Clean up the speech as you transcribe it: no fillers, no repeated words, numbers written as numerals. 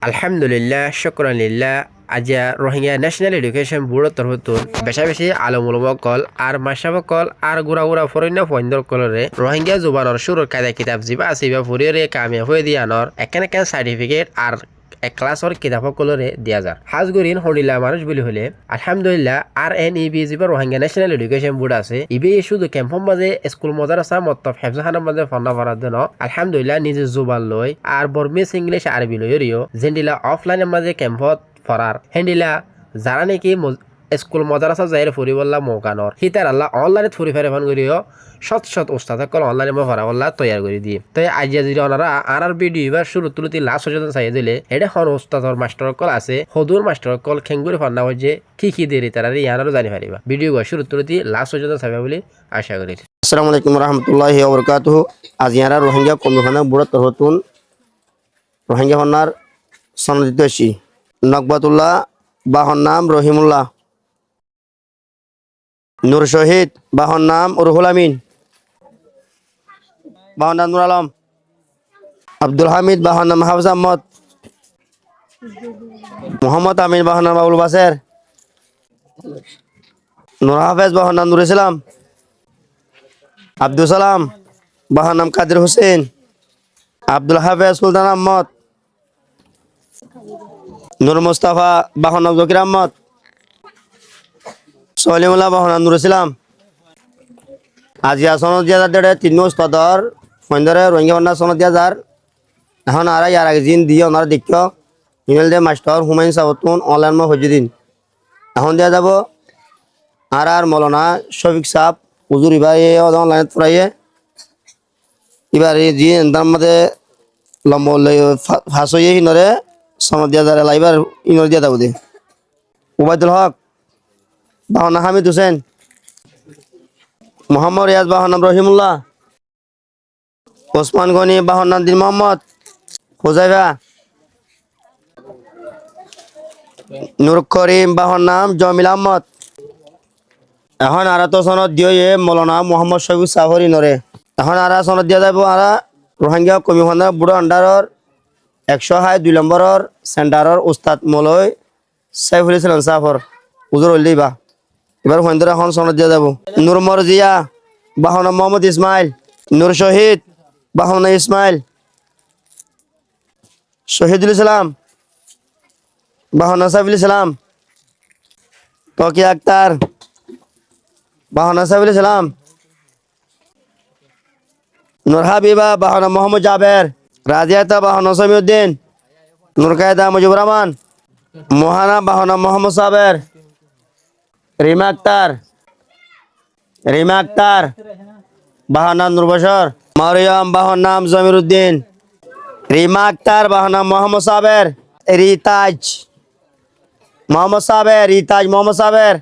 আলহামদুলিল্লাহ শুকরানিল্লাহ আজিয়া Rohingya national education বোর্ডের তরফতুন বেশা বেশি আলমুলমা কল আর মাসাবা কল আর গুড়া গুড়া ফরিন্য ফইন্দর কলরে রোহিঙ্গা জুবানর সুরর কায়দা কিতাব জিবা আসিবা ফুরিয়রে কামিয়া হয়ে দিয়ানর এখানে কেন সার্টিফিকেট আর এক ক্লাসর কিতাব কলরে দিয়া যার হাজগুরিন হরিলা মানুষ বলি হলে আলহামদুলিল্লাহ আর এন ইবি জিবা রোহিঙ্গা ন্যাশনাল এডুকেশন বোর্ড আছে ইবি শুধু ক্যাম্পম মাঝে স্কুল মাদ্রাসা মত্তব হেফজাহানের মাঝে ফন্না ফরার জন্য আলহামদুলিল্লাহ নিজে জুবান লই আর বর্মিস ইংলিশ আরবি লইরিও জেন্ডিলা অফলাইনের মাঝে ক্যাম্পত ফরার হেন্ডিলা যারা নাকি স্কুল মাদ্রাসা যাইরে ফুরি বললা মৌকানর হিতার আল্লাহ অনলাইনে ফুরি ফেরে ফোন করিও শত উস্তাদ সকল অনলাইনে ফরা বললা তৈয়ার করে দিয়ে তাই আজিয়া যদি ওনারা আর ভিডিও এবার শুরু তুলতি লাস্ট পর্যন্ত চাই দিলে এটা হন উস্তাদর মাস্টার কল আছে হদুর মাস্টার কল খেঙ্গুরি ফান্না হচ্ছে কি দেরি তারা ইয়ানারও জানি পারিবা ভিডিও শুরু তুলতি লাস্ট পর্যন্ত চাইবা বলে আশা করি। আসসালামু আলাইকুম রহমতুল্লাহি ওয়া বারাকাতুহু। আজ ইয়ারা রোহিঙ্গা কমিশনের বুড়ো তরফতুন রোহিঙ্গা হন্নার সনদিত আছি নকবাতুল্লাহ বাহন নাম রহিমুল্লাহ, নূর শহীদ বাহন নাম রুহুল আমিন, বাহন নাম নুর আলম, আব্দুল হামিদ বাহন নাম হাফিজ আহমদ, মোহাম্মদ আমিন বাহন নাম আবুল বাসের, নূর হাফেজ বাহন নাম নুর ইসলাম, আব্দুল সালাম বাহন নাম কাদের হোসেন, আব্দুল হাফেজ সুলতান আহমদ, নূর মুস্তাফা বাহন নাম জকির আহমদ, সলিমুল্লাহ বাহন নাম নুর ইসলাম। আজিয়া সনদ দিয়া যার তিন উস্তাদর ফন্দরে রোহিঙ্গা বান্না সনদ দিয়া যার এখন আর ইয়ার আগে জিন দিয়ে ওনারা দেখছ ইমেল দিয়ে মাস্টার হুমায়ুন সাবতুন অনলাইন হয়ে দিন এখন দিয়া যাব আর মৌলানা শফিক সাহ হুজুর এবার অনলাইন পড়াইয়ে এবার জি তার মধ্যে লম্বা ফাঁস হয়ে ইনরে সনদ দিয়া যার লাইবার ইনর দিয়া যাবো দে উবায়দুল হক বাহন হামিদ হোসেন, মোহাম্মদ রিয়াজ বাহন নাম রহিমুল্লাহ, ওসমান গনি বাহন নাম দিন মোহাম্মদ, হুজাইফা, নূর করিম বাহন নাম জমিল আহমদ। এখন আর তো সনদ দিয়ে মৌলানা মোহাম্মদ শফিক সাহরি নরে এখন আর সনদ দিয়া যাব আর রোহিঙ্গা কমিশনের বুড়ো আন্ডারর 102 নম্বরের সেন্টারর উস্তাদ মৌলই সাইফুল ইসলাম সাফর হুজুর হইলেই বা এবার ফন্দরে এখন সনদ দিয়া যাব নূর মরজিয়া বাহন নাম মোহাম্মদ ইসমাইল, নূর শহীদ বাহন নাম ইসমাইল, শহীদুল ইসলাম বাহন নাম সাইফুল ইসলাম, তকি আক্তার বাহন নাম সাইফুল ইসলাম, নূর হাবিবা বাহন নাম মোহাম্মদ জাবের, রাজিয়াতা বাহন নাম সমিউদ্দিন, নূর কায়দা মুজিবুর রহমান, মোহানা বাহন নাম মোহাম্মদ সাবের, রিমা আক্তার বাহন নাম নূর বশর, মারিয়াম বাহন নাম জমির উদ্দিন, রিমা আক্তার বাহন নাম মোহাম্মদ সাবের, রিতাজ মোহাম্মদ সাবের,